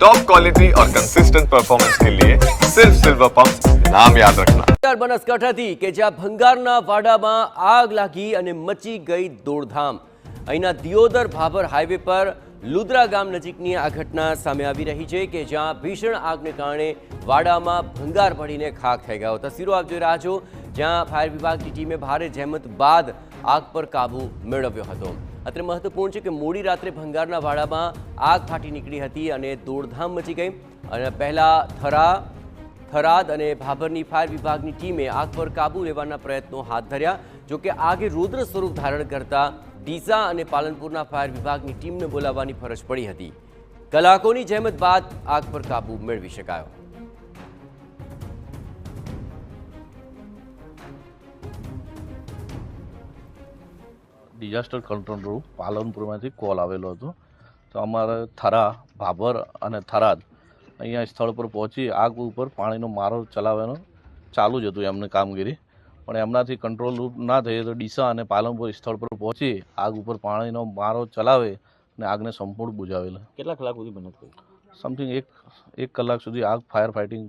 Top quality और consistent performance के लिए सिर्फ सिल्वर पंप नाम याद रखना। બનાસકાંઠાથી કે જ્યાં ભંગારના વાડામાં આગ લાગી અને મચી ગઈ દોડધામ। અહીંના દિયોદર ભાભર હાઈવે પર લુદ્રા ગામ નજીકની આ ઘટના સામે આવી રહી છે કે જ્યાં ભીષણ આગને કારણે વાડામાં ભંગાર પડીને ખાખ થઈ ગયો। તસવીરો આપ જોઈ રહ્યા છો જ્યાં ફાયર વિભાગની ટીમે ભારે જહેમત બાદ આગ પર કાબૂ મેળવ્યો હતો। અત્રે મહત્વપૂર્ણ છે કે મોડી રાત્રે ભંગારના વાડામાં આગ ફાટી નીકળી હતી અને દોડધામ મચી ગઈ અને પહેલા થરાદ અને ભાભરની ફાયર વિભાગની ટીમે આગ પર કાબૂ લેવાના પ્રયત્નો હાથ ધર્યા। જોકે આગે રૌદ્ર સ્વરૂપ ધારણ કરતા ડીસા અને પાલનપુરના ફાયર વિભાગની ટીમને બોલાવવાની ફરજ પડી હતી। કલાકોની જહેમત બાદ આગ પર કાબૂ મેળવી શકાયો। ડિઝાસ્ટર કંટ્રોલ રૂમ પાલનપુરમાંથી કોલ આવેલો હતો તો અમારે થરા ભાભર અને થરાદ અહીંયા સ્થળ પર પહોંચી આગ ઉપર પાણીનો મારો ચલાવવાનો ચાલુ જ હતું એમની કામગીરી, પણ એમનાથી કંટ્રોલ રૂમ ના થઈ તો ડીસા અને પાલનપુર સ્થળ પર પહોંચી આગ ઉપર પાણીનો મારો ચલાવે અને આગને સંપૂર્ણ બુઝાવેલા। કેટલા કલાક સુધી મહેનત કરી? સમથિંગ એક કલાક સુધી આગ ફાયર ફાઇટિંગ